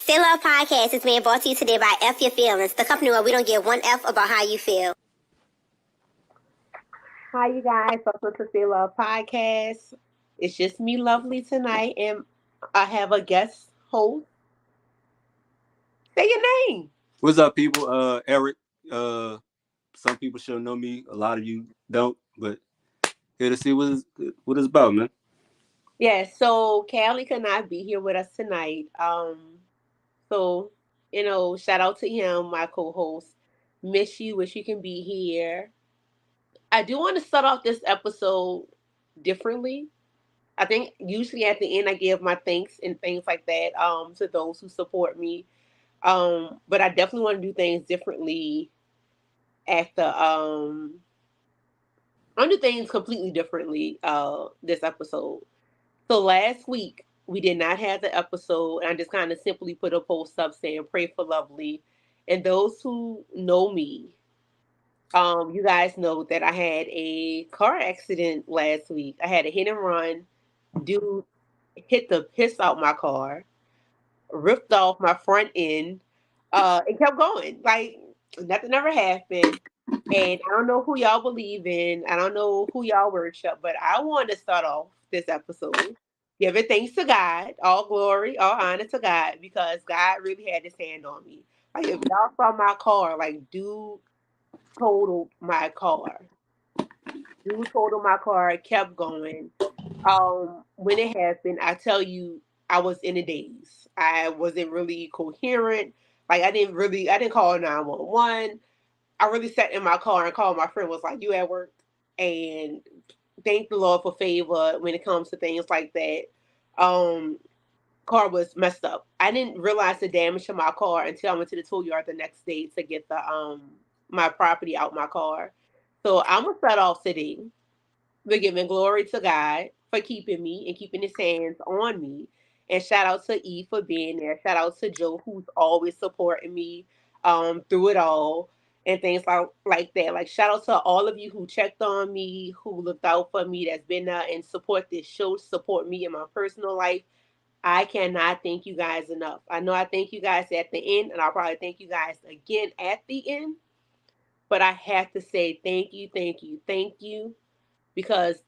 Say Love Podcast is being brought to you today by F Your Feelings, the company where we don't give one F about how you feel. Hi, you guys. Welcome to Say Love Podcast. It's just me, Lovely, tonight, and I have a guest host. Say your name. What's up, people? Eric. Some people should know me. A lot of you don't, but here to see what it's about, man. Yeah, so Callie could not be here with us tonight. So, shout out to him, my co-host. Miss you, wish you can be here. I do want to start off this episode differently. I think usually at the end I give my thanks and things like that to those who support me. But I definitely want to do things differently at the I want to do things completely differently this episode. So last week we did not have the episode, and I just kind of simply put a post up saying pray for Lovely. And those who know me, you guys know that I had a car accident last week. I had a hit and run. Dude hit the piss out my car, ripped off my front end, and kept going. Like nothing ever happened. And I don't know who y'all believe in. I don't know who y'all worship, but I want to start off this episode giving thanks to God, all glory, all honor to God, because God really had his hand on me. Like if y'all saw my car, like dude totaled my car. Dude totaled my car, kept going. When it happened, I tell you, I was in a daze. I wasn't really coherent. Like I didn't call 911. I really sat in my car and called my friend. Was like, "You at work?" And thank the Lord for favor when it comes to things like that. Um, Car was messed up. I didn't realize the damage to my car until I went to the tow yard the next day to get the my property out my car. So I'm gonna start off today. We're giving glory to God for keeping me and keeping his hands on me. And shout out to E for being there. Shout out to Joe who's always supporting me through it all and things like that. Like shout out to all of you who checked on me, who looked out for me, that's been there and support this show, support me in my personal life. I cannot thank you guys enough. I know I thank you guys at the end, and I'll probably thank you guys again at the end. But I have to say thank you, thank you, thank you, because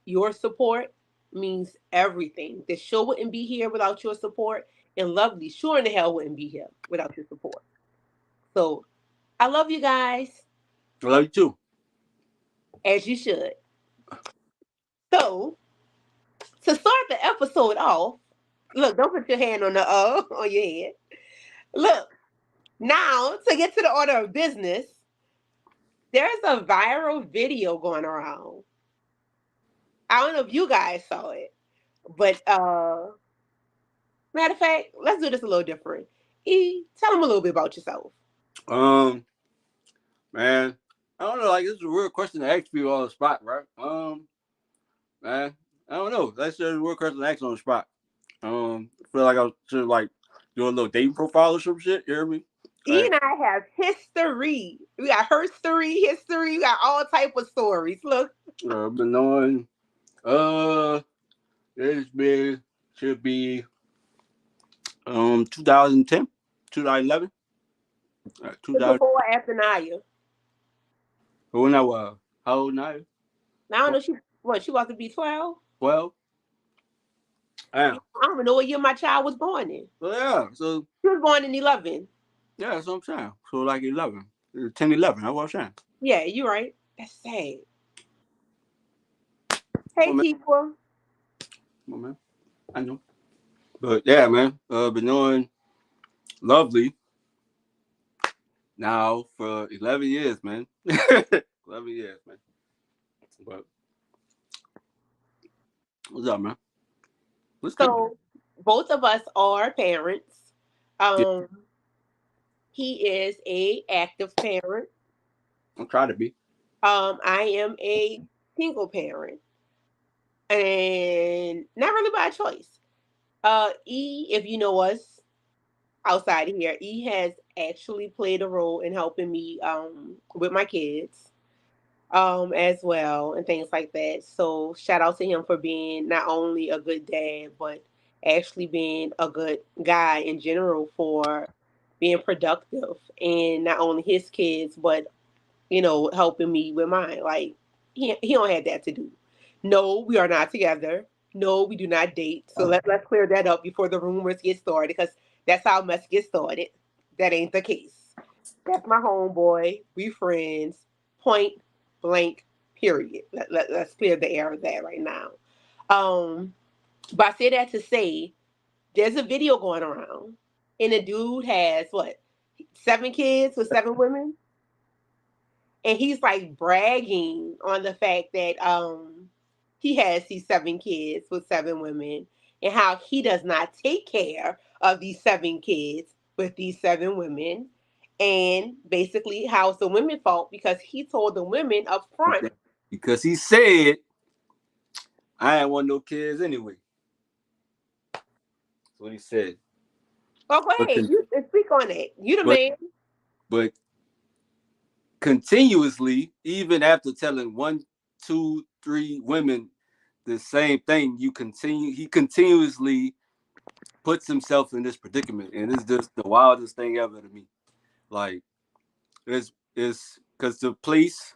your support means everything. The show wouldn't be here without your support, and Lovely sure in the hell wouldn't be here without your support. So I love you guys, I love you too. as you should. So to start the episode off, look, don't put your hand on the on your head. Look, now to get to the order of business, there's a viral video going around. I don't know if you guys saw it, but matter of fact, let's do this a little different. E, tell them a little bit about yourself. Um, man, I don't know. Like this is a weird question to ask people on the spot, right? Man, I don't know. That's just a weird question to ask on the spot. I feel like I should like do a little dating profile or some shit. You hear me? E Like, and I have history. We got her story, history. We got all type of stories. Look, been knowing. This been should be 2010, 2011, 2000. before or after Naya. When I was how old now? Now I don't know. She about to be 12. 12. I Yeah. don't even know what year my child was born in. So yeah. So She was born in 11. yeah, that's what I'm saying. So like 11, 10, 11. That's what I'm saying. Yeah, you're right. That's sad. Come Hey, on, man. Tifa. Come on, man. I know. But yeah, man. Been knowing Lovely now for 11 years, man. 11 years, man. But what's up, man? What's good? So both of us are parents. Yeah, Um, he is a active parent. I'm trying to be. I am a single parent, and not really by choice. E, if you know us outside of here, E has actually played a role in helping me with my kids as well and things like that. So shout out to him for being not only a good dad, but actually being a good guy in general for being productive and not only his kids, but helping me with mine. Like he don't have that to do. No, we are not together. No, we do not date. So let's clear that up before the rumors get started, because that's how mess gets started. That ain't the case. That's my homeboy. We friends. Point blank. Period. Let's clear the air of that right now. But I say that to say there's a video going around, and the dude has what, 7 kids with 7 women, and he's like bragging on the fact that he has these 7 kids with 7 women, and how he does not take care of these 7 kids with these 7 women, and basically how it's the women's fault because he told the women up front. Because he said, I ain't want no kids anyway. That's what he said. Oh, go ahead. You speak on it. You the man. But continuously, even after telling 1, 2, 3 women the same thing, he continuously puts himself in this predicament, and it's just the wildest thing ever to me. Like, it's because to place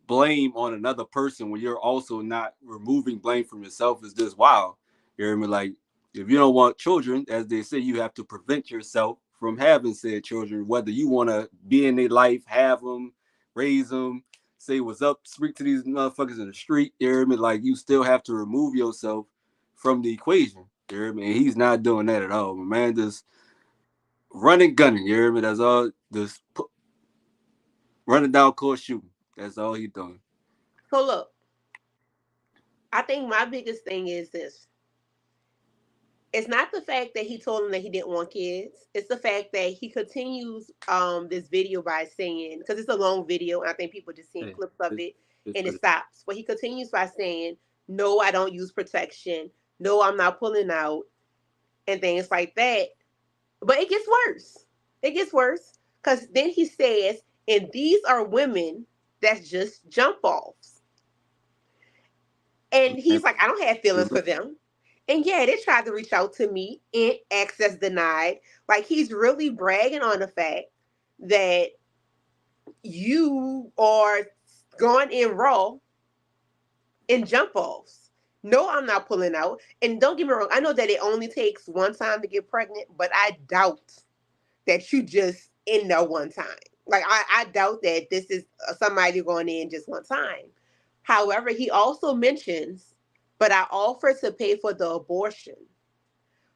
blame on another person when you're also not removing blame from yourself is just wild. You hear me? Like, if you don't want children, as they say, you have to prevent yourself from having said children, whether you want to be in their life, have them, raise them, say what's up, speak to these motherfuckers in the street. You hear me? Like, you still have to remove yourself from the equation. You hear me? And he's not doing that at all. My man just running, gunning. You hear me? That's all. Just running down court shooting. That's all he's doing. So look, I think my biggest thing is this. It's not the fact that he told him that he didn't want kids. It's the fact that he continues this video by saying, because it's a long video, and I think people just seen clips of it, and it stops. But he continues by saying, no, I don't use protection. No, I'm not pulling out, and things like that. But it gets worse. It gets worse, because then he says, and these are women that's just jump offs. And he's like, I don't have feelings for them. And yeah, they tried to reach out to me and access denied. Like, he's really bragging on the fact that you are going in raw in jump offs. No, I'm not pulling out. And don't get me wrong, I know that it only takes one time to get pregnant, but I doubt that you just in there one time. Like, I doubt that this is somebody going in just one time. However, he also mentions, but I offer to pay for the abortion.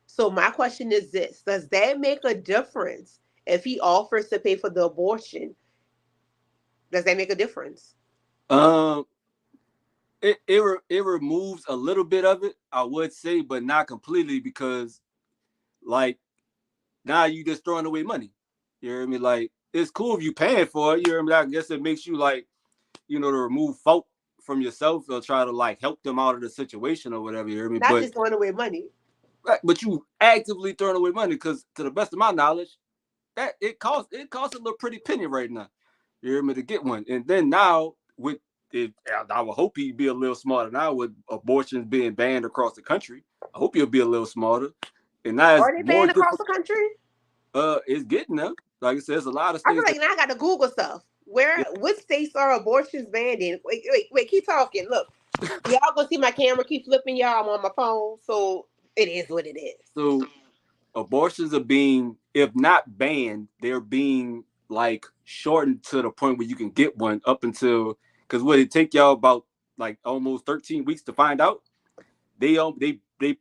So my question is this: does that make a difference if he offers to pay for the abortion? Does that make a difference? It removes a little bit of it, I would say, but not completely, because like now you just throwing away money. You hear me? Like, it's cool if you paying for it. You hear me? I guess it makes you like, to remove fault from yourself or try to like help them out of the situation or whatever. You hear me? Not just throwing away money. Right, but you actively throwing away money, because to the best of my knowledge, that it costs a little pretty penny right now. You hear me? To get one, and then now with it, I would hope he'd be a little smarter now with abortions being banned across the country. I hope he'll be a little smarter. And now are they banned across the country? It's getting there. Like I said, there's a lot of I states. feel like now I got to Google stuff. What states are abortions banned in? Wait, keep talking. Look, y'all gonna see my camera keep flipping, y'all. I'm on my phone, so it is what it is. So abortions are being, if not banned, they're being like shortened to the point where you can get one up until, because what it take y'all about like almost 13 weeks to find out. They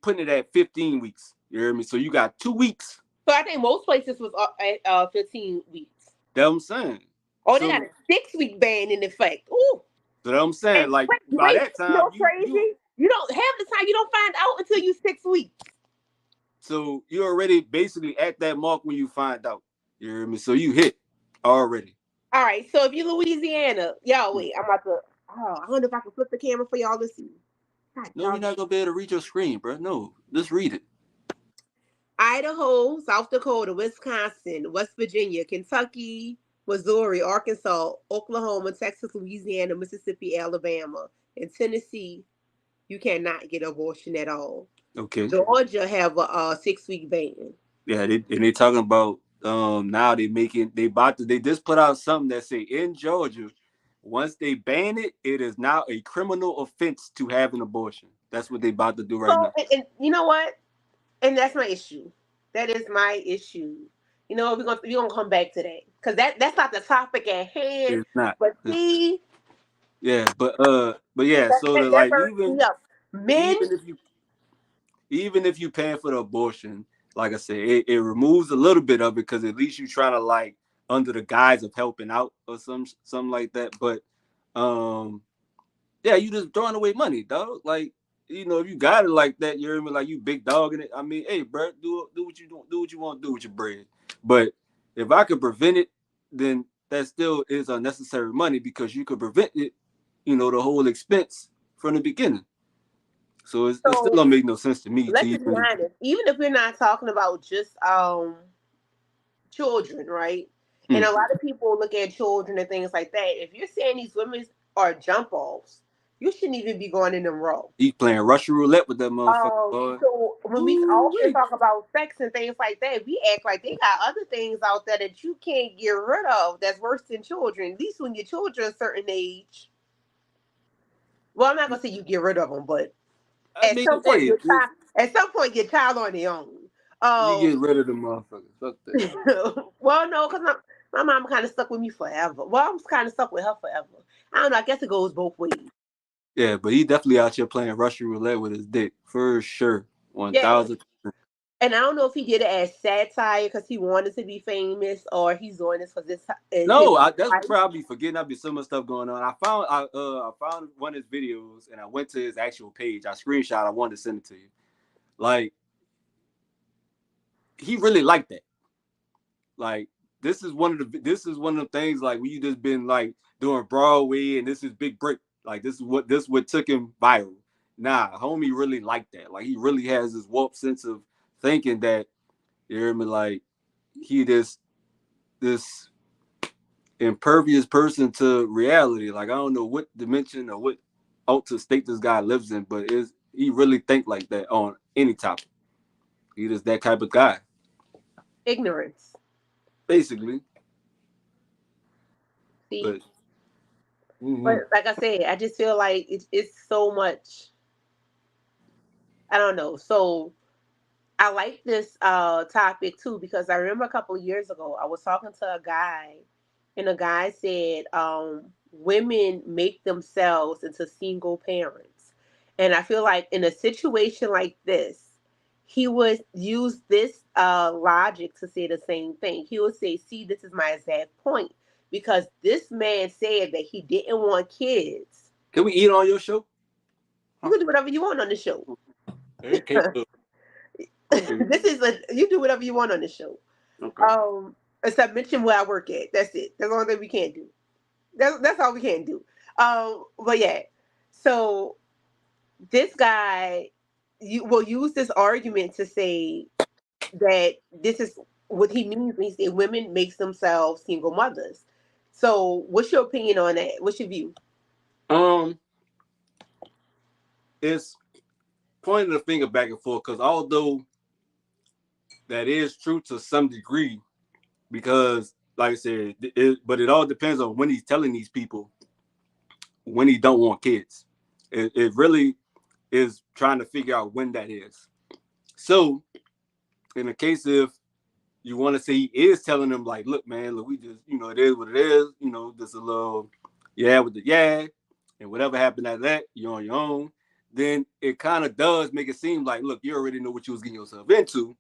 putting it at 15 weeks. You hear me? So you got 2 weeks. So I think most places was at 15 weeks. That's what I'm saying. Oh, they got a 6-week ban in effect. Ooh. So that's what I'm saying. And like by that time, you don't have the time. You don't find out until you 6 weeks. So you're already basically at that mark when you find out. You hear me? So you hit already. All right. So if you're Louisiana, y'all wait. I'm about to. Oh, I wonder if I can flip the camera for y'all to see. God, no, you're not gonna be able to read your screen, bro. No, just read it. Idaho, South Dakota, Wisconsin, West Virginia, Kentucky, Missouri, Arkansas, Oklahoma, Texas, Louisiana, Mississippi, Alabama, and Tennessee, you cannot get abortion at all. Okay. Georgia have a 6-week ban. Yeah, they talking about now they just put out something that say in Georgia, once they ban it, it is now a criminal offense to have an abortion. That's what they about to do right So, now. and you know what? And that's my issue. That is my issue. You know, we're gonna come back to that because that's not the topic at hand. It's not. But see, Yeah, but yeah, that, so that, that that like burns me up. Men, even if you even if you paying for the abortion, like I said, it removes a little bit of it because at least you trying to like under the guise of helping out or something like that. But um yeah, you just throwing away money, dog. Like, if you got it like that, you hear me? Like you big dog in it. I mean, hey, bro, do what you do what you want to do with your bread. But if I could prevent it, then that still is unnecessary money because you could prevent it, the whole expense from the beginning. So it still so don't make no sense to me to let's just be even. honest. Even if we're not talking about just children, right? And Mm. a lot of people look at children and things like that. If you're saying these women are jump offs, you shouldn't even be going in them roles. He playing Russian roulette with that motherfucker, boy. So when we often talk about sex and things like that, we act like they got other things out there that you can't get rid of that's worse than children. At least when your children a certain age. Well, I'm not gonna say you get rid of them, but I mean, hey, at some point your child on their own. you get rid of the motherfuckers. Fuck that. Well, no, because my mom kind of stuck with me forever. Well, I'm kind of stuck with her forever. I don't know. I guess it goes both ways. Yeah, but he definitely out here playing Russian roulette with his dick for sure. Yeah. 1000. And I don't know if he did it as satire because he wanted to be famous or he's doing this because this is his No, that's life. probably forgetting. I've been so much stuff going on. I found one of his videos and I went to his actual page. I screenshot. I wanted to send it to you. Like he really liked that. Like this is one of the things like when you just been like doing Broadway and this is big break. Like this what took him viral. Nah, homie really liked that. Like he really has this warped sense of thinking that you hear me like he this impervious person to reality. Like I don't know what dimension or what altered state this guy lives in, but he really think like that on any topic. He just that type of guy. Ignorance. Basically. See? But But like I said, I just feel like it's so much. I don't know. So I like this topic too because I remember a couple of years ago I was talking to a guy, and a guy said women make themselves into single parents, and I feel like in a situation like this, he would use this logic to say the same thing. He would say, "See, this is my exact point." Because this man said that he didn't want kids. can we eat on your show? You can do whatever you want on the show. Okay. Okay. You do whatever you want on the show. Okay. Except mention where I work at. That's it. That's the only thing we can't do. That's all we can do. But yeah. So this guy you will use this argument to say that this is what he means when he say women makes themselves single mothers. So what's your opinion on that? What's your view? It's pointing the finger back and forth because although that is true to some degree, because like I said, but it all depends on when he's telling these people when he don't want kids. It really is trying to figure out when that is. So in the case if you want to say he is telling them like, look, man, look, we just, it is what it is, just a little with the and whatever happened after that, you're on your own, then it kind of does make it seem like, look, you already know what you was getting yourself into.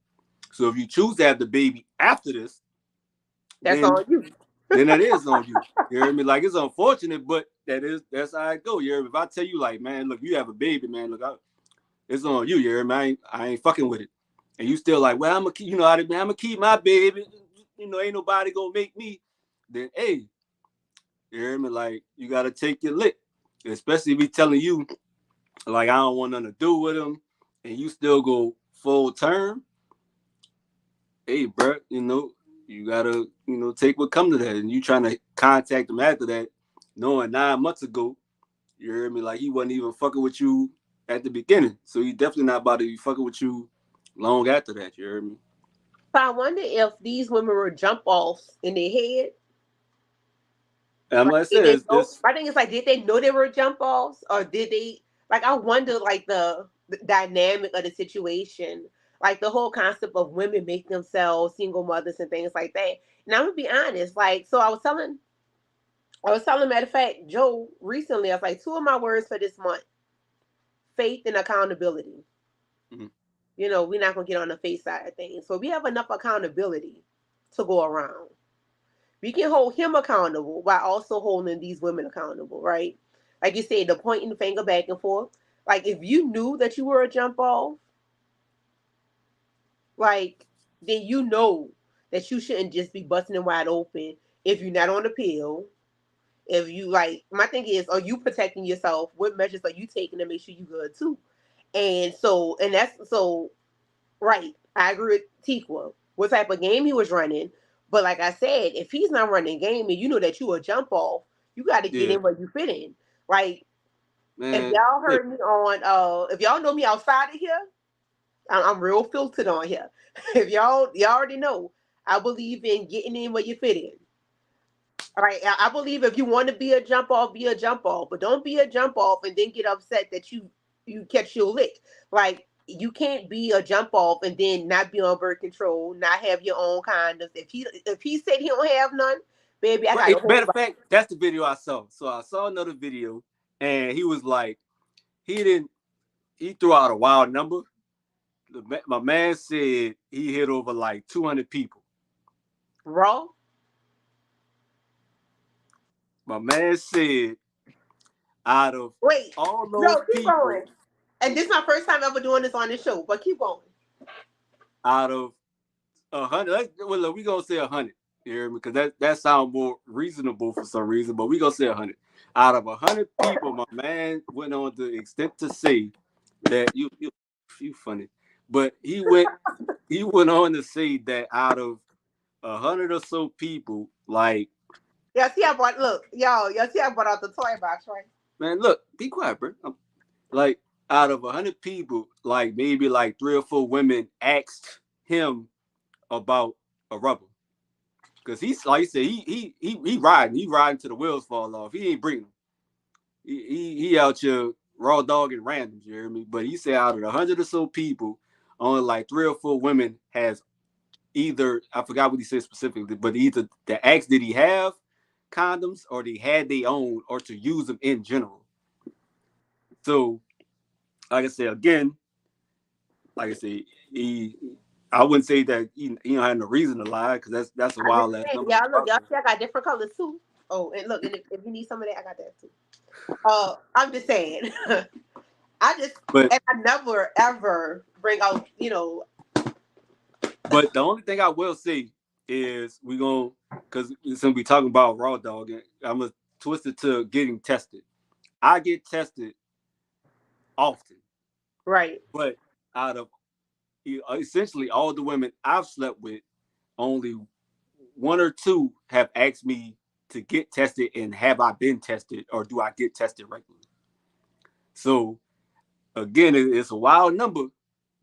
So if you choose to have the baby after this, that's on you. Then that is on you. You hear me? Like it's unfortunate, but that's how it go. You hear me? If I tell you like, man, look, you have a baby, man, look, it's on you. You hear me? I ain't fucking with it. And you still like, well, I'm gonna keep my baby. Ain't nobody gonna make me. Then hey, you hear me? Like you gotta take your lick, especially if he telling you like I don't want nothing to do with him, and you still go full term. Hey, bro, you gotta, take what come to that. And you trying to contact him after that, knowing 9 months ago, you heard me, like he wasn't even fucking with you at the beginning. So he definitely not about to be fucking with you long after that. You heard me? So I wonder if these women were jump offs in their head. And Like, like I did said, they know? it's My thing is like, did they know they were jump offs, or did they? Like, I wonder, like the dynamic of the situation, like the whole concept of women make themselves single mothers and things like that. And I'm gonna be honest, like, so I was telling, matter of fact, Joe recently, I was like, two of my words for this month: faith and accountability. mhm. We're not gonna get on the faith side of things, so we have enough accountability to go around. We can hold him accountable while also holding these women accountable, right? Like you said, the pointing the finger back and forth. Like, if you knew that you were a jump off, like, then you know that you shouldn't just be busting it wide open if you're not on the pill. If you, like, my thing is, are you protecting yourself? What measures are you taking to make sure you good too? And that's so right. I agree with Tikwa. What type of game he was running. But like I said, if he's not running game and you know that you a jump off, you got to get Yeah, in where you fit in. Like, if man. y'all Look, heard me on, if y'all know me outside of here, I'm real filtered on here. If y'all already know, I believe in getting in where you fit in. All right, I believe if you want to be a jump off, be a jump off, but don't be a jump off and then get upset that you catch your lick. Like, you can't be a jump off and then not be on birth control, not have your own condoms. If he said he don't have none, baby, I got a right. whole Matter of lot. fact, that's the video I saw. So I saw another video, and he was like, he didn't. He threw out a wild number. My man said he hit over like 200 people. Raw. My man said out of Wait, all those no, keep people, going. And this is my first time ever doing this on this show, but keep going. out of 100, well, look, we gonna say 100 here because that sounds more reasonable for some reason, but we gonna say 100. Out of 100 people, my man went on the extent to say that you funny, but he went on to say that out of 100 or so people, like, Y'all see, y'all see, I brought out the toy box, right? man, look, be quiet, bro. Like, out of 100 people, like maybe like 3 or 4 women asked him about a rubber. Cause he's like you said, he riding till the wheels fall off. He ain't bringing them. He out here raw dog and randoms, you hear me? But he said out of 100 or so people, only like 3 or 4 women has either, I forgot what he said specifically, but either the asked did he have condoms or they had their own or to use them in general. So like I said again, like I said, he I wouldn't say that he don't have no reason to lie because that's a I'm just wild ass saying, number to y'all throw look, out y'all there. see, I got different colors too. Oh, and look, and if you need some of that, I got that too. I'm just saying. I just But and I never ever bring out, But the only thing I will say is we gonna because since we talking about raw dog, I'm gonna twist it to getting tested. I get tested often, right. but out of essentially all the women I've slept with, only 1 or 2 have asked me to get tested, and have I been tested or do I get tested regularly? So again, it's a wild number,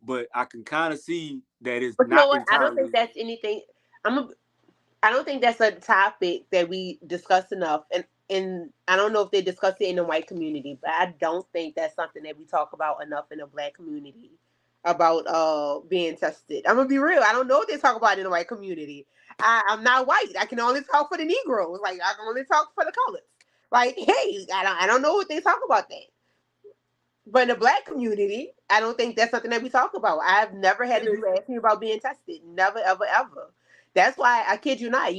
but I can kind of see that it's But you know not what? I don't think entirely. that's anything. I'm a, I don't think that's a topic that we discuss enough, and I don't know if they discuss it in the white community, but I don't think that's something that we talk about enough in the black community about being tested. I'm gonna be real. I don't know if they talk about it in the white community. I'm not white. I can only talk for the Negroes. Like, I can only talk for the colors. Like, hey, I don't know what they talk about that. But in the black community, I don't think that's something that we talk about. I've never had And a dude ask me about being tested. Never, ever, ever. That's why I kid you not.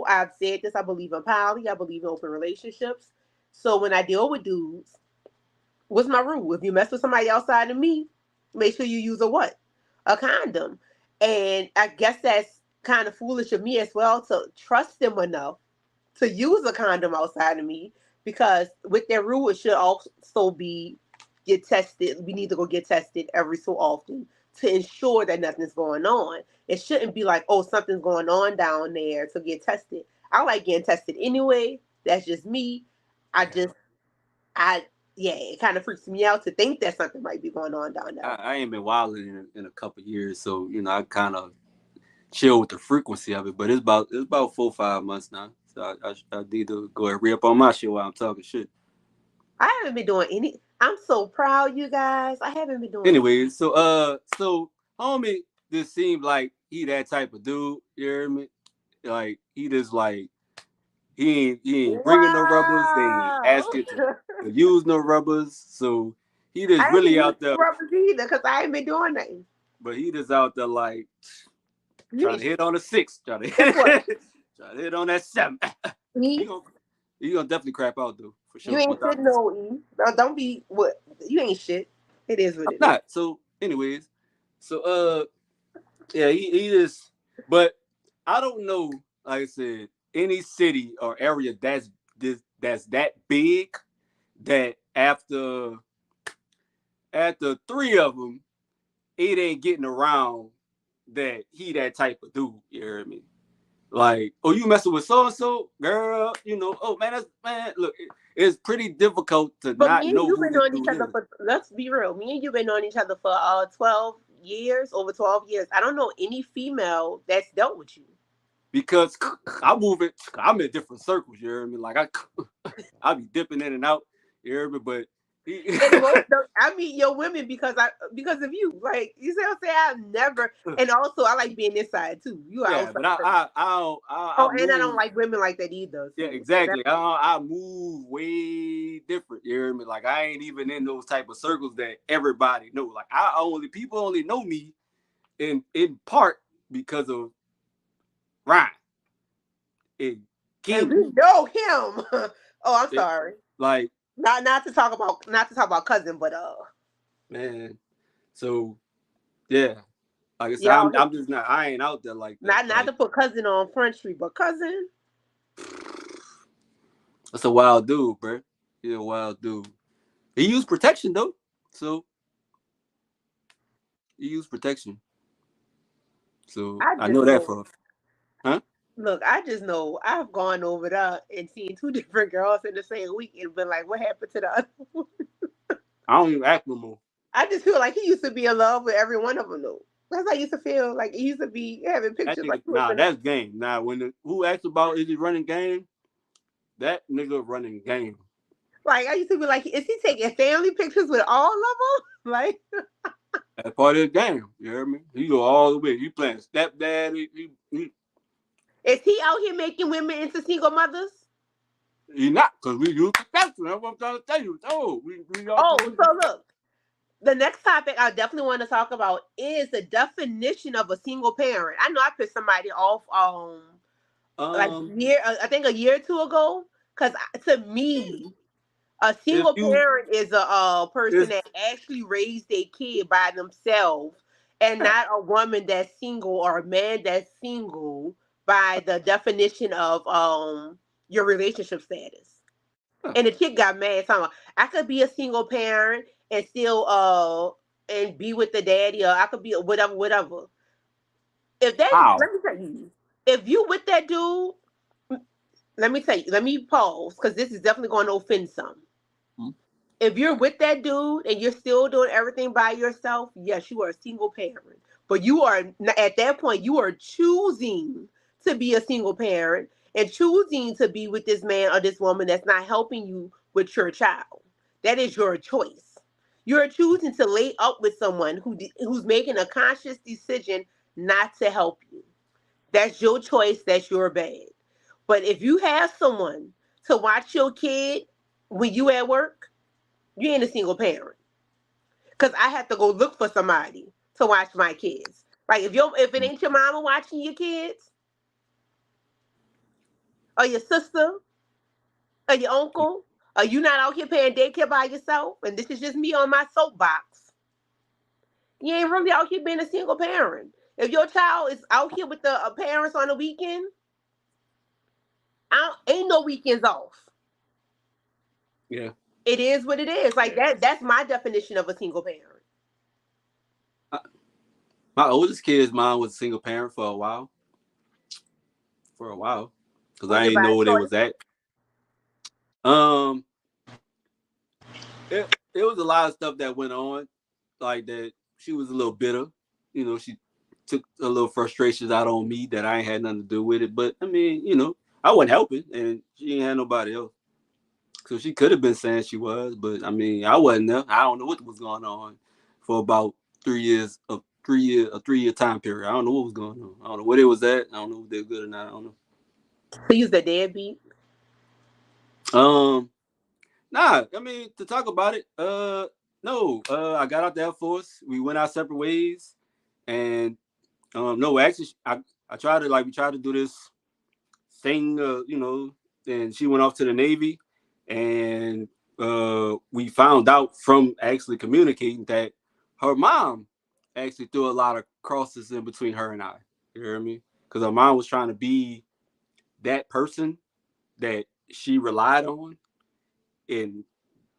I've said this. I believe in poly. I believe in open relationships. So when I deal with dudes, what's my rule? If you mess with somebody outside of me, make sure you use a what? A condom. And I guess that's kind of foolish of me as well to trust them enough to use a condom outside of me, because with their rule it should also be get tested. We need to go get tested every so often to ensure that nothing's going on. It shouldn't be like, oh, something's going on down there to get tested. I like getting tested anyway. That's just me. I just I yeah, it kind of freaks me out to think that something might be going on down there. I ain't been wilding in a couple years, so I kind of chill with the frequency of it. But it's about 4-5 months now, so I need to go and re up on my shit while I'm talking shit. I haven't been doing any. I'm so proud, you guys. I haven't been doing. Anyways, so homie, just seemed like he that type of dude. You hear me? Like he just like he ain't bringing no rubbers. They ain't asking to use no rubbers. So he just I really ain't out there. rubbers either because I ain't been doing nothing. But he just out there like trying to hit on a 6, trying to hit on that 7. He gonna definitely crap out though for sure. You ain't shit, no E. Don't be what you ain't shit. It is what it not. Is. So, anyways, so yeah, he just. But I don't know. Like I said, any city or area that's that big that after 3 of them, it ain't getting around that he that type of dude. You hear me? Like, oh, you messing with so and so, girl? Oh man, look, it's pretty difficult to but not me and know you who been this on dude each other is. for. Let's be real. Me and you been on each other for 12 years, over 12 years. I don't know any female that's dealt with you. Because I'm in different circles. You hear me? Like I be dipping in and out. You hear me? But I meet your women because of you. Like you see what I'm saying? I've never, and also I like being inside too. You are yeah, but I and I don't like women like that either. So. Yeah, exactly. I move way different. You hear me? Like I ain't even in those type of circles that everybody know. Like people only know me in part because of Ryan. And we know him. Oh, I'm sorry. Like not to talk about cousin, but man. So yeah, like I said, I'm just not. I ain't out there like that. Not to put cousin on Front Street, but cousin. That's a wild dude, bro. He's a wild dude. He used protection though, so he used protection. So I know that for. Huh? Look, I just know I've gone over there and seen 2 different girls in the same week and been like, what happened to the other one? I don't even act no more. I just feel like he used to be in love with every one of them, though. That's how I used to feel. Like he used to be having pictures like. Nah, that's game. Nah, who asked about is he running game? That nigga running game. Like I used to be like, is he taking family pictures with all of them? Like that's part of the game. You hear me? He go all the way. He playing stepdad. Is he out here making women into single mothers? He not, because we use protection. That's what I'm trying to tell you. So look. The next topic I definitely want to talk about is the definition of a single parent. I know I pissed somebody off I think a year or 2 ago, because to me, a single parent is a person that actually raised a kid by themselves, and not a woman that's single or a man that's single by the definition of your relationship status. And the chick got mad. Talking, I could be a single parent and still and be with the daddy, or I could be whatever. If that, let me tell you, if you with that dude, let me tell you, let me pause because this is definitely going to offend some. If you're with that dude and you're still doing everything by yourself, yes, you are a single parent. But you are at that point, you are choosing to be a single parent and choosing to be with this man or this woman that's not helping you with your child. That is your choice. You're choosing to lay up with someone who's making a conscious decision not to help you. That's your choice. That's your bad. But if you have someone to watch your kid when you at work, you ain't a single parent. Because I have to go look for somebody to watch my kids. Like if it ain't your mama watching your kids, or your sister, or your uncle, or you not out here paying daycare by yourself, and this is just me on my soapbox, you ain't really out here being a single parent. If your child is out here with the parents on the weekend, ain't no weekends off. Yeah. It is what it is. Like that's my definition of a single parent. My oldest kid's mom was a single parent for a while. Because I didn't know where they was at. it was a lot of stuff that went on, like that. She was a little bitter. You know, she took a little frustrations out on me that I ain't had nothing to do with it. But I mean, you know, I wasn't helping, and she ain't had nobody else. So she could have been saying she was, but I mean, I wasn't there. I don't know what was going on for about 3 years, a 3 year time period. I don't know what was going on. I don't know what it was at. I don't know if they're good or not. I don't know. So you was the deadbeat. Nah, I mean to talk about it. No. I got out the Air Force. We went our separate ways, and no, actually, I tried to we tried to do this thing, you know, and she went off to the Navy, and we found out from actually communicating that her mom actually threw a lot of crosses in between her and I. You hear me? Because her mom was trying to be that person that she relied on, and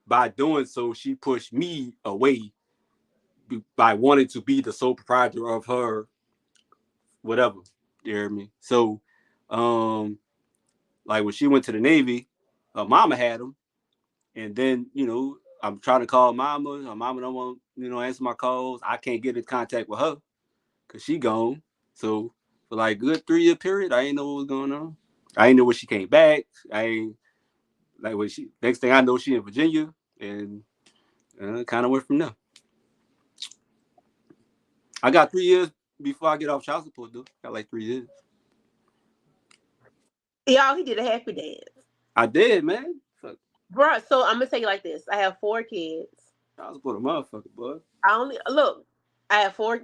by doing so, she pushed me away by wanting to be the sole proprietor of her whatever. You hear me? So, like when she went to the Navy, her mama had him, and then you know I'm trying to call mama. Her mama don't want answer my calls. I can't get in contact with her because she gone. So for like a good 3 year period, I ain't know what was going on. I ain't know when she came back. I ain't like when she. Next thing I know, she in Virginia, and kind of went from there. I got 3 years before I get off child support, though. Got like 3 years. Y'all, he did a happy dance. I did, man. Fuck. Bruh, so I'm gonna tell you like this. I have 4 kids. Child support a motherfucker, boy. I have 4.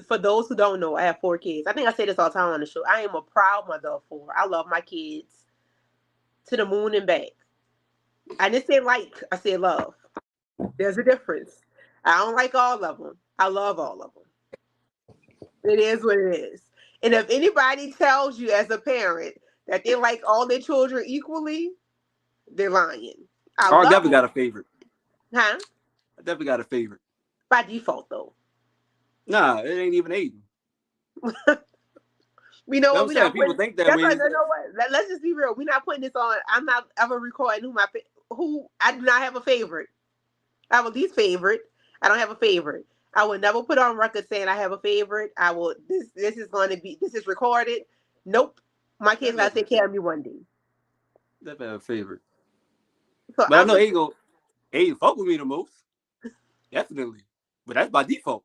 For those who don't know, I have 4 kids. I think I say this all the time on the show. I am a proud mother of 4. I love my kids to the moon and back. I didn't say like, I said love. There's a difference. I don't like all of them. I love all of them. It is what it is. And if anybody tells you as a parent that they like all their children equally, they're lying. I definitely got a favorite. Huh? I definitely got a favorite. By default, though. Nah, it ain't even Aiden. We know what we not people think that way. Let's just be real. We're not putting this on. I'm not ever recording who I do not have a favorite. I have a least favorite. I don't have a favorite. I will never put on record saying I have a favorite. I will. This is recorded. Nope. My kids gotta take care of me one day. Definitely have a favorite. So but I know Aiden fuck with me the most. Definitely. But that's by default.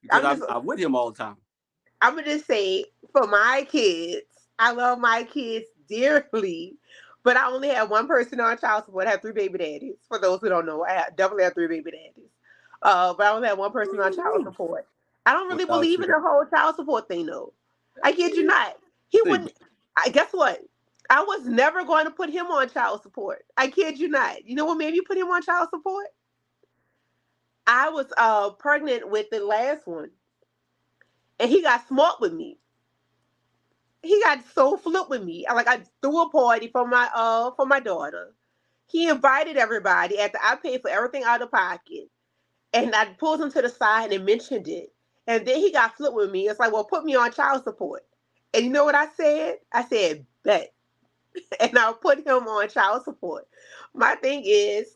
Because I'm with him all the time. I'm gonna just say for my kids, I love my kids dearly, but I only have one person on child support. I have 3 baby daddies. For those who don't know, definitely have 3 baby daddies. But I only have one person on child support. I don't really believe in the whole child support thing, though. I kid you not. He wouldn't. Guess what? I was never going to put him on child support. I kid you not. You know what made me put him on child support? I was pregnant with the last one, and he got smart with me. He got so flipped with me. I threw a party for my daughter. He invited everybody after I paid for everything out of pocket. And I pulled him to the side and mentioned it. And then he got flipped with me. It's like, well, put me on child support. And you know what I said? I said, bet. And I'll put him on child support. My thing is,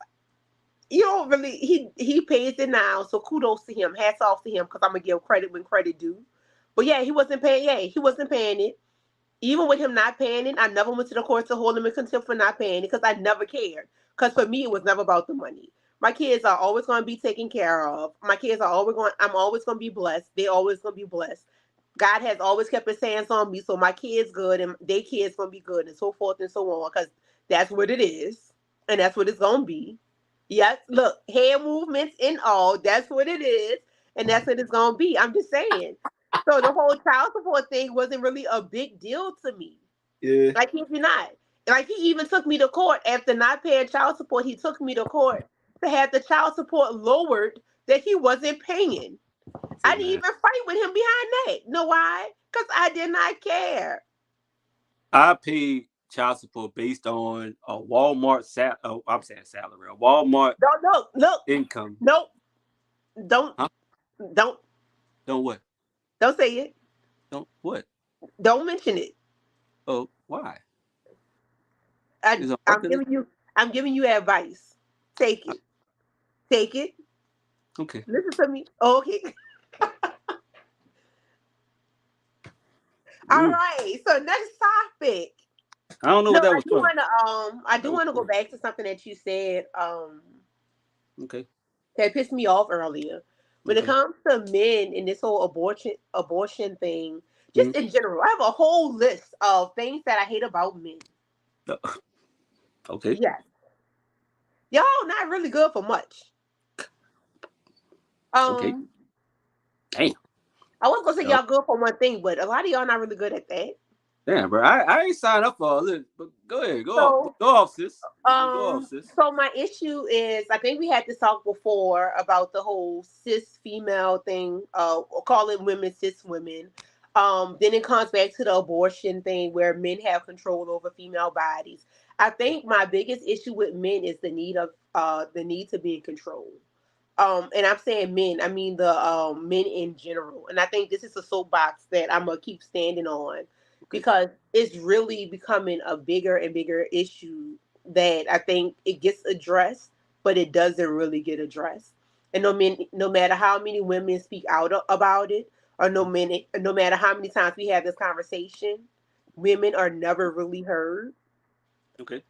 you don't really, he pays it now. So kudos to him. Hats off to him because I'm going to give credit when credit due. But yeah, he wasn't paying it. Even with him not paying it, I never went to the court to hold him in contempt for not paying it because I never cared. Because for me, it was never about the money. My kids are always going to be taken care of. I'm always going to be blessed. They're always going to be blessed. God has always kept his hands on me, so my kids good and their kids going to be good and so forth and so on because that's what it is. And that's what it's going to be. Yes, look, hand movements and all, that's what it is. And that's what it's going to be. I'm just saying. So the whole child support thing wasn't really a big deal to me. Yeah. Like, if you're not. Like, he even took me to court after not paying child support. He took me to court to have the child support lowered that he wasn't paying. I didn't even fight with him behind that. Know why? Because I did not care. I paid child support based on a Walmart salary. A Walmart income. Nope. Don't what? Don't say it. Don't what? Don't mention it. Oh, why? I'm giving you advice. Take it. Take it. Okay. Listen to me. Oh, okay. All Mm. right. So next topic. I don't know No, what that I was do from. want to I That do was want to go from. back to something that you said Okay. that pissed me off earlier. When it Okay. comes to men and this whole abortion thing, just Mm. in general, I have a whole list of things that I hate about men. Okay. Yes. Y'all not really good for much. Okay. Um, Damn. I was gonna say Uh, y'all good for one thing, but a lot of y'all not really good at that. Damn, bro. I ain't signed up for all this. But go ahead. Go off. So, Go off, sis. Go off, sis. so my issue is, I think we had this talk before about the whole cis female thing, calling women cis women. Then it comes back to the abortion thing where men have control over female bodies. I think my biggest issue with men is the need to be in control. And I'm saying men, I mean the men in general. And I think this is a soapbox that I'm gonna keep standing on Okay. because it's really becoming a bigger and bigger issue that I think it gets addressed, but it doesn't really get addressed. And no matter how many women speak out about it, or no matter how many times we have this conversation, women are never really heard. Okay.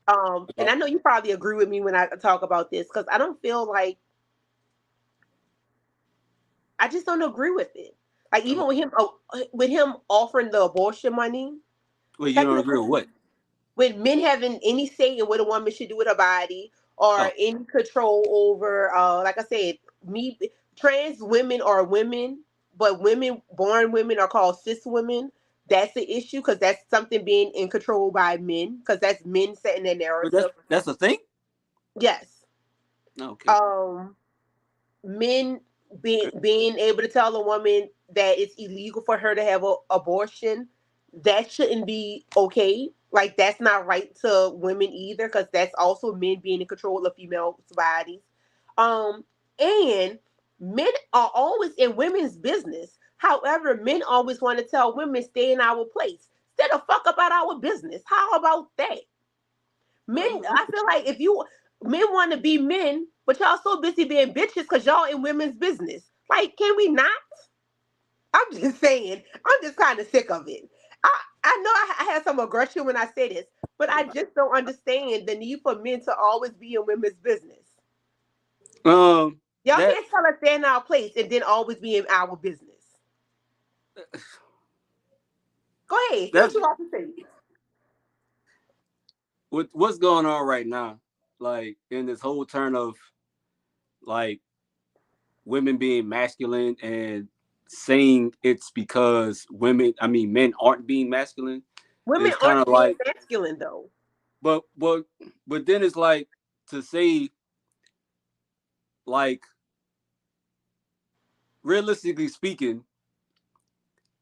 And I know you probably agree with me when I talk about this because I don't feel like I just don't agree with it. Like even with him offering the abortion money, Well, you don't agree with technically, what? with men having any say in what a woman should do with her body or Oh, any control over, like I said, me trans women are women, but born women are called cis women. That's the issue because that's something being in control by men because that's men setting their but narrative. that's a thing. Yes. Oh, okay. Um, men Okay. being able to tell a woman that it's illegal for her to have an abortion, that shouldn't be okay. Like that's not right to women either, because that's also men being in control of females' bodies. Um, and men are always in women's business. However, men always want to tell women stay in our place. Stay the fuck about our business. How about that? Men, Uh, I feel like if you men want to be men, but y'all so busy being bitches because y'all in women's business. Like, can we not? I'm just saying. I'm just kind of sick of it. I know I had some aggression when I say this, but I just don't understand the need for men to always be in women's business. um, Y'all that can't tell us they're in our place and then always be in our business. Go ahead, see that what you want to say. what's going on right now? Like in this whole turn of like women being masculine and saying it's because men aren't being masculine. Women It's kind aren't of being like, masculine though. but but then it's like to say like realistically speaking,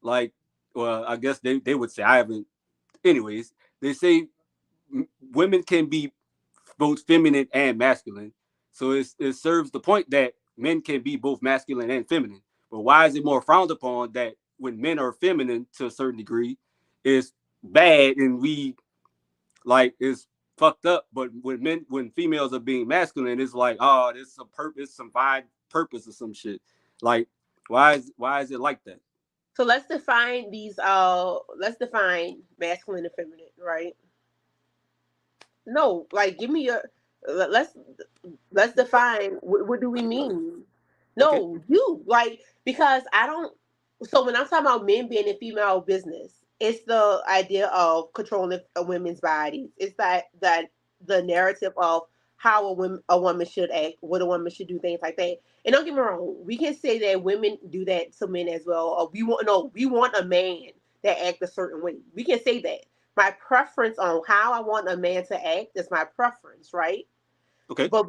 like well, I guess they would say I haven't. Anyways, they say women can be both feminine and masculine. So it serves the point that men can be both masculine and feminine. But why is it more frowned upon that when men are feminine to a certain degree, it's bad and we like it's fucked up. But when females are being masculine, it's like, oh, this a purpose, some fine purpose or some shit. Like, why is it like that? So let's define masculine and feminine, right? No, like give me a let's define what do we mean? Okay, No, you like because I don't. So when I'm talking about men being in female business, it's the idea of controlling a women's bodies. It's that the narrative of how a woman should act, what a woman should do, things like that. And don't get me wrong, we can say that women do that to men as well. Or we want a man that act a certain way. We can say that. My preference on how I want a man to act is my preference, right? okay, But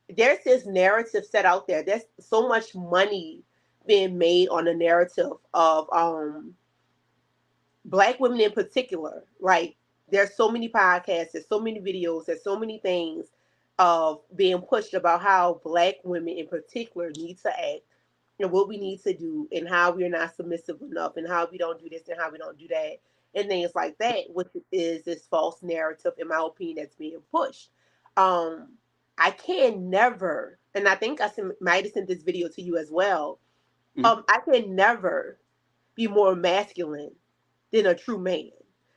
there's this narrative set out there. There's so much money being made on the narrative of black women in particular. Like there's so many podcasts, there's so many videos, there's so many things of being pushed about how black women in particular need to act and what we need to do and how we're not submissive enough and how we don't do this and how we don't do that and things like that, which is this false narrative, in my opinion, that's being pushed. Um, I can never and I think might have sent this video to you as well. Mhm. I can never be more masculine than a true man.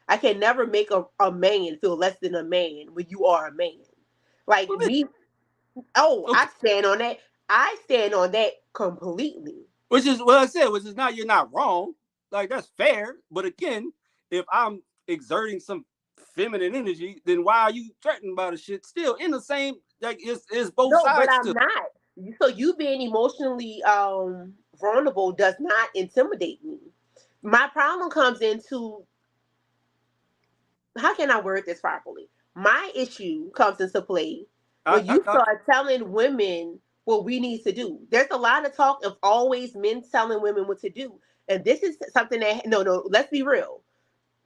I can never make a man feel less than a man when you are a man. Like Well, me, oh, okay. I stand on that. I stand on that completely. Which is what I said, which is not, you're not wrong. Like, that's fair. But again, if I'm exerting some feminine energy, then why are you threatened by the shit still in the same, like, it's both No, but sides I'm to. not. So you being emotionally vulnerable does not intimidate me. My problem comes into, how can I word this properly? My issue comes into play when you I start telling women what we need to do. There's a lot of talk of always men telling women what to do. And this is something that, no, let's be real.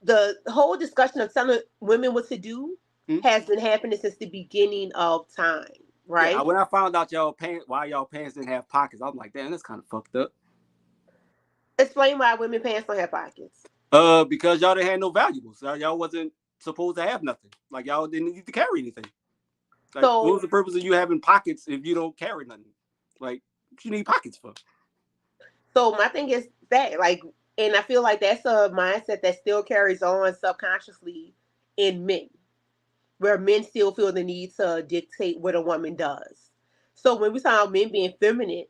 The whole discussion of telling women what to do hmm? has been happening since the beginning of time, Yeah, right? when I found out why y'all pants didn't have pockets, I'm like, damn, that's kind of fucked up. Explain why women pants don't have pockets. Because y'all didn't have no valuables. Y'all wasn't supposed to have nothing. Like, y'all didn't need to carry anything. Like, what was So, the purpose of you having pockets if you don't carry nothing? Like, what you need pockets for? so my thing is that, like, and I feel like that's a mindset that still carries on subconsciously in men, where men still feel the need to dictate what a woman does. So when we talk about men being feminine,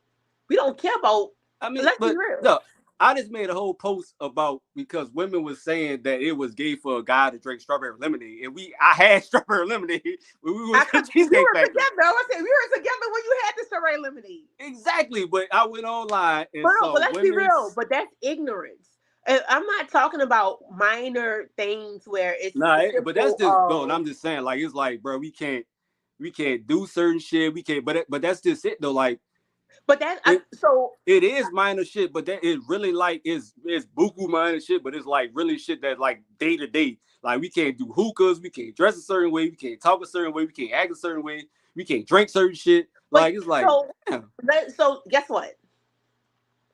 we don't care about. I mean, Let's be but real. no, I just made a whole post about, because women was saying that it was gay for a guy to drink strawberry lemonade, and I had strawberry lemonade when we was at We Cheesecake were Factory. together. I said we were together when you had the strawberry lemonade. Exactly, but I went online and But no, saw but let's be real. women's. But that's ignorance. And I'm not talking about minor things where it's Nah, but that's simple. just no. And I'm just saying, like, it's like, bro, we can't do certain shit. We can't, but that's just it though. Like, But that it so it is minor shit, but that it really like is buku minor shit, but it's like really shit that like day to day. Like, we can't do hookahs, we can't dress a certain way, we can't talk a certain way, we can't act a certain way, we can't drink certain shit. but Like, it's like, so damn. so guess what?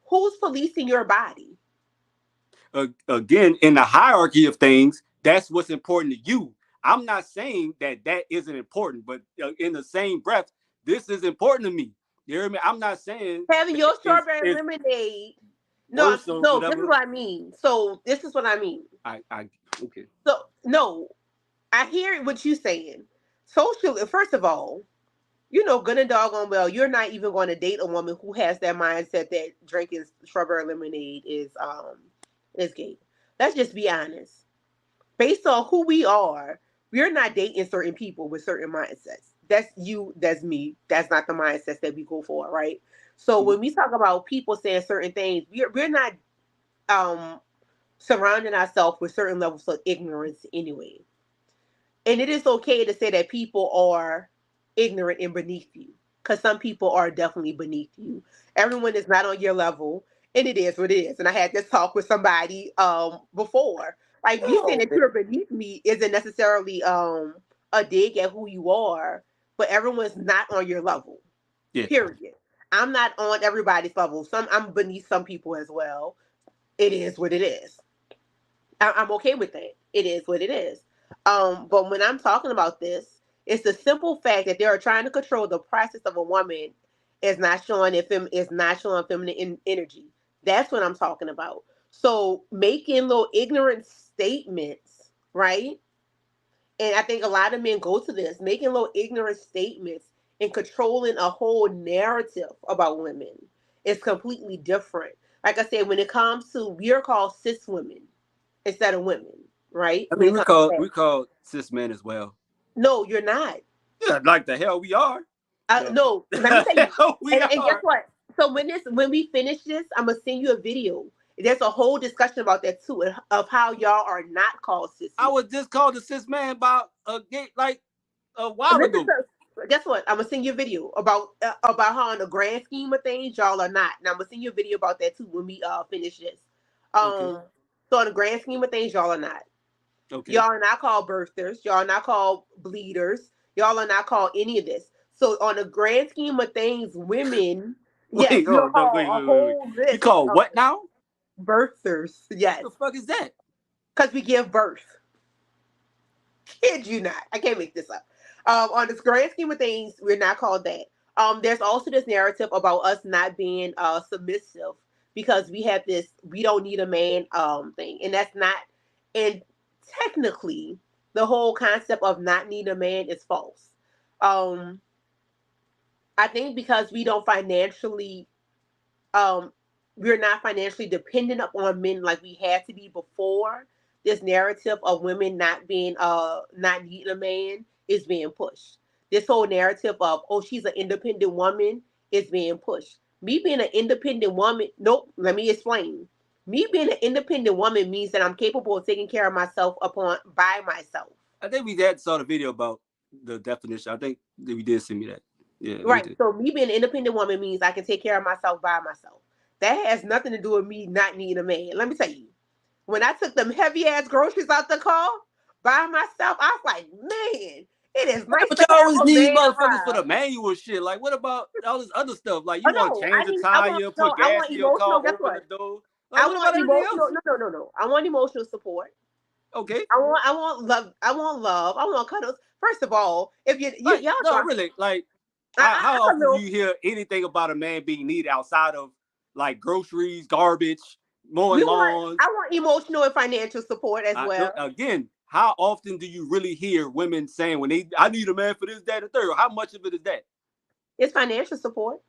Who's policing your body? Again, in the hierarchy of things, that's what's important to you. I'm not saying that that isn't important, but in the same breath, this is important to me. You hear me? I'm not saying Having that your strawberry it's lemonade. No, worse or no, this is whatever. what I mean. So this is what I mean. I okay. So no, I hear what you're saying. Social, first of all, you know, good and doggone well, you're not even going to date a woman who has that mindset that drinking strawberry lemonade is gay. Let's just be honest. Based on who we are, we're not dating certain people with certain mindsets. That's you, that's me. That's not the mindsets that we go for, right? So Mhm. when we talk about people saying certain things, we're not um surrounding ourselves with certain levels of ignorance anyway. And it is okay to say that people are ignorant and beneath you, because some people are definitely beneath you. Everyone is not on your level, and it is what it is. And I had this talk with somebody before. Like, me saying No. that you're beneath me isn't necessarily a dig at who you are, but everyone's not on your level. Yeah. Period. I'm not on everybody's level. I'm beneath some people as well. It is what it is. I'm okay with that. It is what it is. But when I'm talking about this, it's the simple fact that they are trying to control the process of a woman is not showing feminine energy. That's what I'm talking about. So making little ignorant statements, right? And I think a lot of men go to this, making little ignorant statements and controlling a whole narrative about women is completely different. Like I said, when it comes to, we are called cis women instead of women, right? I When mean, it comes to that. we call cis men as well. No, you're not. Yeah, like the hell we are. But No, let me tell you. hell we And guess are. what? So when we finish this, I'm gonna send you a video. There's a whole discussion about that too, of how y'all are not called cis I men. was just called a cis man about a gay like a while Listen ago. to, guess what? I'm gonna send you a video about how, in the grand scheme of things, y'all are not. And I'm gonna send you a video about that too when we finish this. Okay. So in the grand scheme of things, y'all are not. Okay. Y'all are not called birthers. Y'all are not called bleeders. Y'all are not called any of this. So on the grand scheme of things, women, yes, Wait, you're oh no, called a wait. whole You list call of what now? birthers. Yes, The fuck is that? because we give birth. Kid you not. I can't make this up. On this grand scheme of things, we're not called that. There's also this narrative about us not being submissive because we have this we don't need a man thing, and that's not. And technically, the whole concept of not need a man is false. Um, I think because we don't financially um we're not financially dependent upon men like we had to be before. This narrative of women not needing a man is being pushed. This whole narrative of, oh, she's an independent woman is being pushed. Me being an independent woman, nope, let me explain. Me being an independent woman means that I'm capable of taking care of myself upon by myself. I think we had saw the video about the definition. I think that we did send me that. Yeah, we Right. did. So me being an independent woman means I can take care of myself by myself. That has nothing to do with me not needing a man. Let me tell you, when I took them heavy ass groceries out the car by myself, I was like, man, it is nice But to you have always a need man motherfuckers for around. the manual shit. Like, what about all this other stuff? Like, Oh you want to no, change a tire, put I gas want in your car, emotional. Guess open the what? door. Like, I what about want everything emotional. else? No. I want emotional support. Okay. I want love. I want love. I want cuddles. First of all, if Like, y'all no, know, really. Like, how I'm a often do little. you hear anything about a man being needed outside of like groceries, garbage, mowing We want. lawns? I want emotional and financial support as well. Again, how often do you really hear women saying I need a man for this, that, and the third? How much of it is that? It's financial support.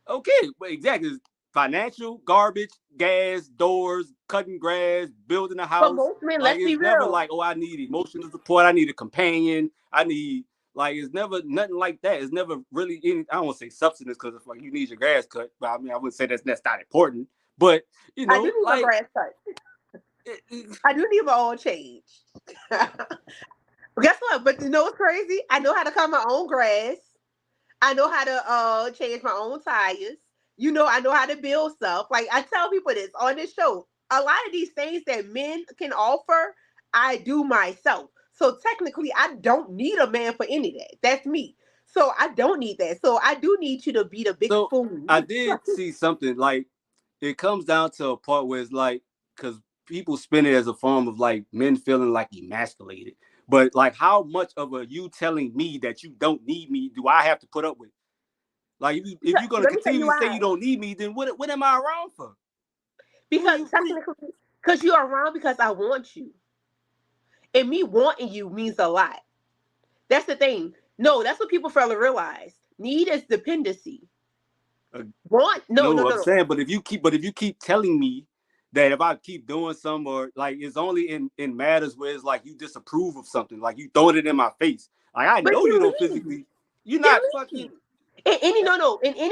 Okay, well, exactly. Financial, garbage, gas, doors, cutting grass, building a But house. most men, Like let's be it's never real. like, oh, I need emotional support. I need a companion. I need it's never nothing like that. It's never really any. I don't want to say substance because it's like you need your grass cut. But I mean, I wouldn't say that's not important. But I do need my like grass cut. I do need my own change. Guess what? But you know what's crazy? I know how to cut my own grass. I know how to change my own tires. I know how to build stuff. Like I tell people this on this show. A lot of these things that men can offer, I do myself. So technically, I don't need a man for any of that. That's me. So I don't need that. So I do need you to be the big so spoon. I did see something like it comes down to a part where it's like because people spin it as a form of like men feeling like emasculated. But like, how much of a you telling me that you don't need me do I have to put up with? Like, if you're gonna Let me tell you continue to say why. you don't need me, then what am I around for? Because technically, because you are around because I want you. And me wanting you means a lot. That's the thing. No, that's what people fail to realize. Need is dependency. Want? No, no, No, no, I'm no. saying, but if you keep telling me that if I keep doing something or like it's only in matters where it's like you disapprove of something, like you throwing it in my face. Like I But know you you don't leave. physically, you're You not leave. fucking. In any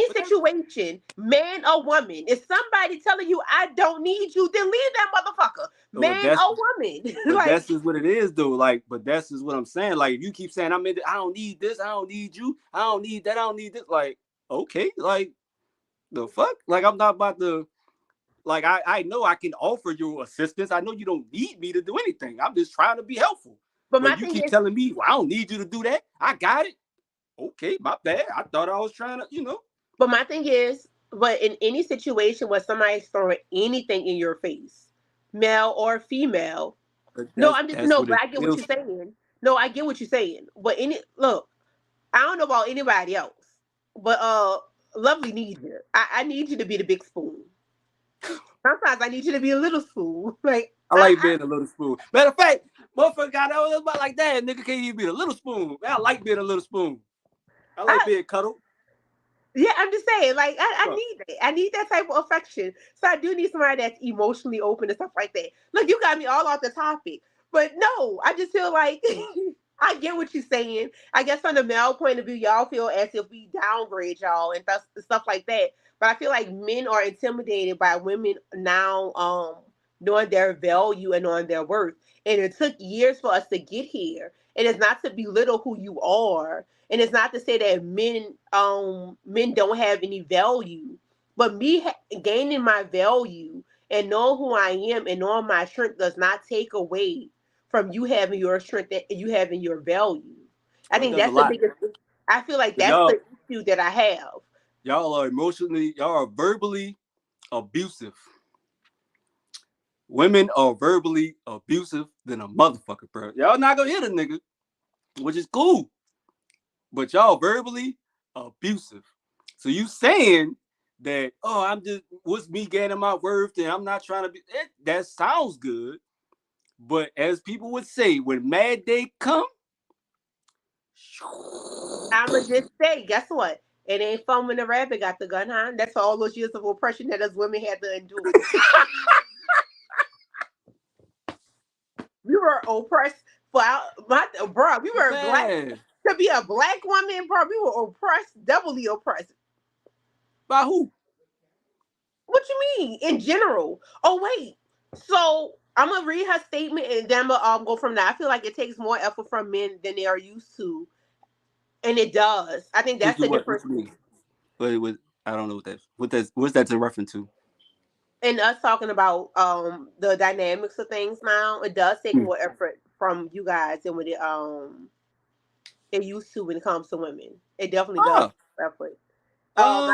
But that's situation, man or woman, if somebody telling you I don't need you, then leave that motherfucker. but Man that's or woman. but Like, that's just what it is though. Like, but that's just what I'm saying. Like, if you keep saying I don't need this, I don't need you, I don't need that, I don't need this. Like, okay, like the fuck? Like I'm not about to. Like I know I can offer you assistance. I know you don't need me to do anything. I'm just trying to be helpful. but my But you thing keep is, telling me, well, I don't need you to do that. I got it. Okay, my bad. I thought I was trying to. but my thing is, but in any situation where somebody's throwing anything in your face, male or female, But no, that's I'm just that's no, what but it I get what you're feels. saying. No, I get what you're saying. But I don't know about anybody else, but Lovely needs you. I need you to be the big spoon. Sometimes I need you to be a little spoon. Like I like being a little spoon. Matter of fact, motherfucker got that about like that. Nigga can't even be a little spoon. Man, I like being a little spoon. I like I being cuddled. yeah, I'm just saying, like I Huh. need that. I need that type of affection. So I do need somebody that's emotionally open and stuff like that. Look, you got me all off the topic, but no, I just feel like I get what you're saying. I guess from the male point of view, y'all feel as if we downgrade y'all and stuff like that. But I feel like men are intimidated by women now, knowing their value and knowing their worth. And it took years for us to get here. And it's not to belittle who you are, and it's not to say that men don't have any value, but gaining my value and knowing who I am and knowing my strength does not take away from you having your strength and you having your value. I Well, it think does a that's the lot. biggest. I feel like that's Y'all, the issue that I have. y'all are verbally abusive. Women are verbally abusive than a motherfucker, bro. Y'all not gonna hit a nigga, which is cool. But y'all verbally abusive. So you saying that, oh, I'm just, what's me getting my worth, and I'm not trying to be, that sounds good. But as people would say, when Mad Day come, I'ma just say, guess what? It ain't fun when the rabbit got the gun, huh? That's all those years of oppression that us women had to endure. We were oppressed for bro. We were black man, to be a black woman, bro. We were oppressed, doubly oppressed. by who? What you mean? In general. Oh wait. So I'm gonna read her statement and then I'm gonna go from there. I feel like it takes more effort from men than they are used to, and it does. I think To that's do the what? What difference. you mean? What, I don't know what's that in reference to? And us talking about the dynamics of things now, it does take Hmm. more effort from you guys than what it used to when it comes to women. It definitely does Oh, take effort. um,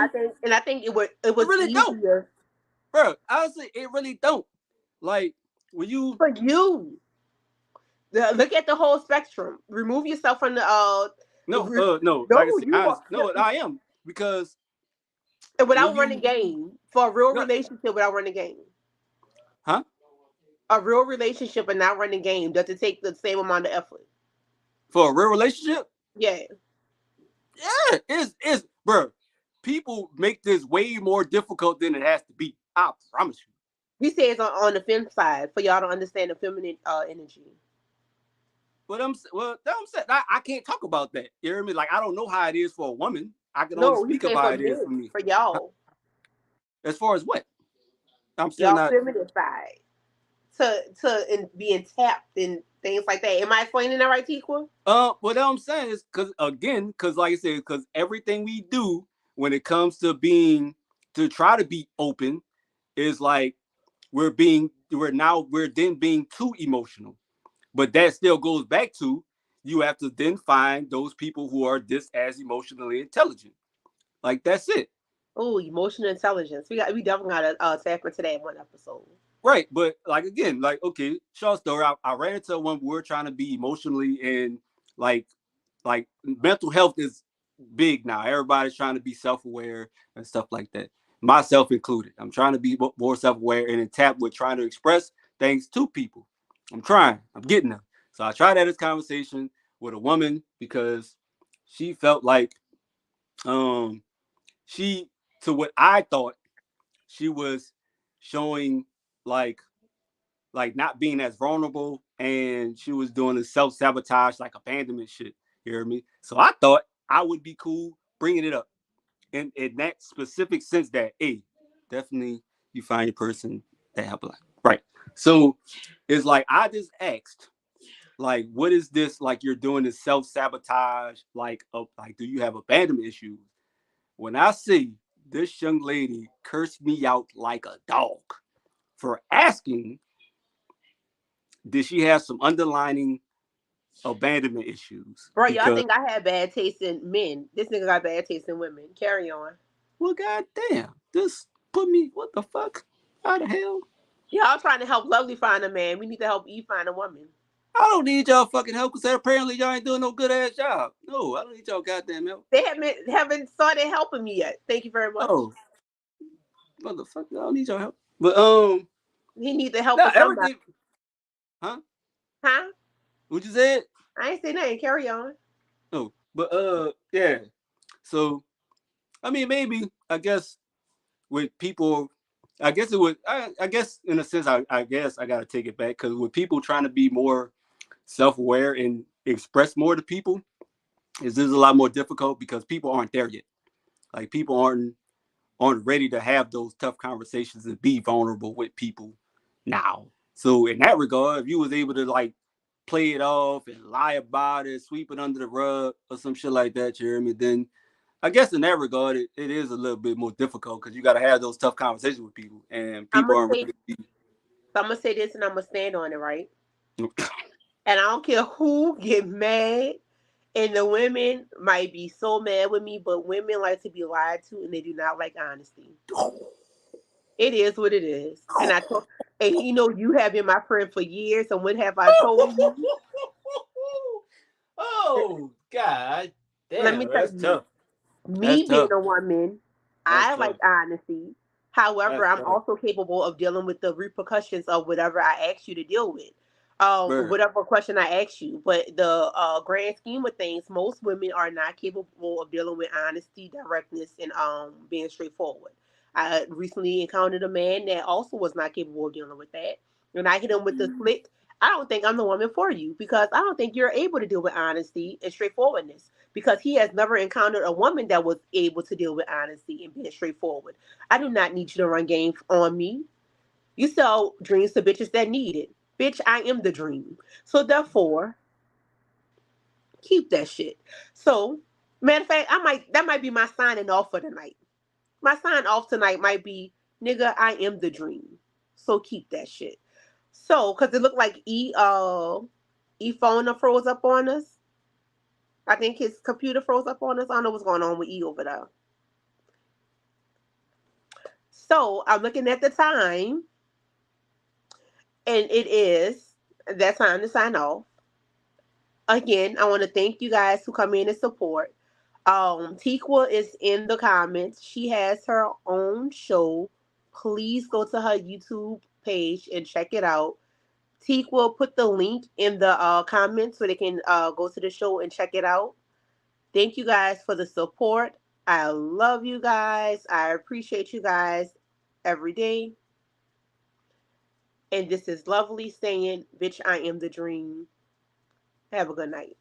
I think it it was really don't, easier bro. Honestly, it really don't. Like when you for you. Look at the whole spectrum. Remove yourself from the no, like I no, said, you honest, are no, I am because when without running you game for a real no, relationship without running game. huh? A real relationship and not running game does it take the same amount of effort? For a real relationship, Yeah. yeah, it's bro. People make this way more difficult than it has to be. I promise you. We say it's on the fem side for y'all to understand the feminine energy. But I'm saying I can't talk about that. You hear me? Like I don't know how it is for a woman. I can only No, he speak of said how for it is for men, me. for y'all, As far as what? I'm still y'all not. feminine side being tapped and things like that. Am I explaining that right, Tikwa? What I'm saying is because like I said, because everything we do when it comes to being to try to be open is like we're then being too emotional. But that still goes back to you have to then find those people who are just as emotionally intelligent. Like that's it. Oh, emotional intelligence. We definitely got to tap into that in one episode. Right. But like again, like okay, short story. I ran into one we're trying to be emotionally and like like mental health is big now. Everybody's trying to be self-aware and stuff like that. Myself included. I'm trying to be more self-aware and in tap with trying to express things to people. I'm trying. I'm getting them. So I tried to have this conversation with a woman because she felt like um she to what I thought she was showing like not being as vulnerable and she was doing the self-sabotage like abandonment shit. You hear me? So I thought I would be cool bringing it up in that specific sense that hey, definitely you find your person that help a lot. Right. So it's like I just asked, like, what is this like you're doing this self-sabotage, like do you have abandonment issues? When I see this young lady curse me out like a dog for asking did she have some underlining abandonment issues? Bro, y'all Because think I had bad taste in men. This nigga got bad taste in women. Carry on. well, goddamn, this put me what the fuck? How the hell? Y'all trying to help Lovely find a man. We need to help Eve find a woman. I don't need y'all fucking help because apparently y'all ain't doing no good ass job. No, I don't need y'all goddamn help. They haven't started helping me yet. Thank you very much. Oh, motherfucker, I don't need y'all help. But He needs the help no, of somebody. everything, huh? Huh? What you said? I ain't say nothing. Carry on. No, but yeah. So I mean, maybe I guess with people, I guess it would. I guess in a sense, I guess I got to take it back because with people trying to be more self-aware and express more to people, is this a lot more difficult because people aren't there yet. Like people aren't ready to have those tough conversations and be vulnerable with people now. So in that regard, if you was able to like play it off and lie about it, sweep it under the rug or some shit like that, Jeremy, then I guess in that regard, it is a little bit more difficult because you got to have those tough conversations with people, and I'm people gonna aren't say ready to be. I'm gonna say this and I'm gonna stand on it, right? And I don't care who get mad. And the women might be so mad with me, but women like to be lied to, and they do not like honesty. It is what it is. And you know you have been my friend for years, and what have I told you? Oh God, Let me damn, tell that's you, tough. Me That's being tough. a woman, That's I like tough. honesty. However, That's I'm tough. also capable of dealing with the repercussions of whatever I ask you to deal with. Bruh. Whatever question I ask you. But the grand scheme of things, most women are not capable of dealing with honesty, directness, and being straightforward. I recently encountered a man that also was not capable of dealing with that. And I hit him with the slick, I don't think I'm the woman for you because I don't think you're able to deal with honesty and straightforwardness because he has never encountered a woman that was able to deal with honesty and being straightforward. I do not need you to run game on me. You sell dreams to bitches that need it. Bitch, I am the dream. So therefore, keep that shit. So, matter of fact, that might be my signing off for tonight. My sign off tonight might be, nigga, I am the dream. So keep that shit. So, cause it looked like E phone froze up on us. I think his computer froze up on us. I don't know what's going on with E over there. So I'm looking at the time, and it is that time to sign off. Again, I want to thank you guys who come in and support. Tikwa is in the comments. She has her own show. Please go to her YouTube page and check it out. Teak will put the link in the comments so they can go to the show and check it out. Thank you guys for the support. I love you guys. I appreciate you guys every day. And this is Lovely saying, bitch, I am the dream. Have a good night.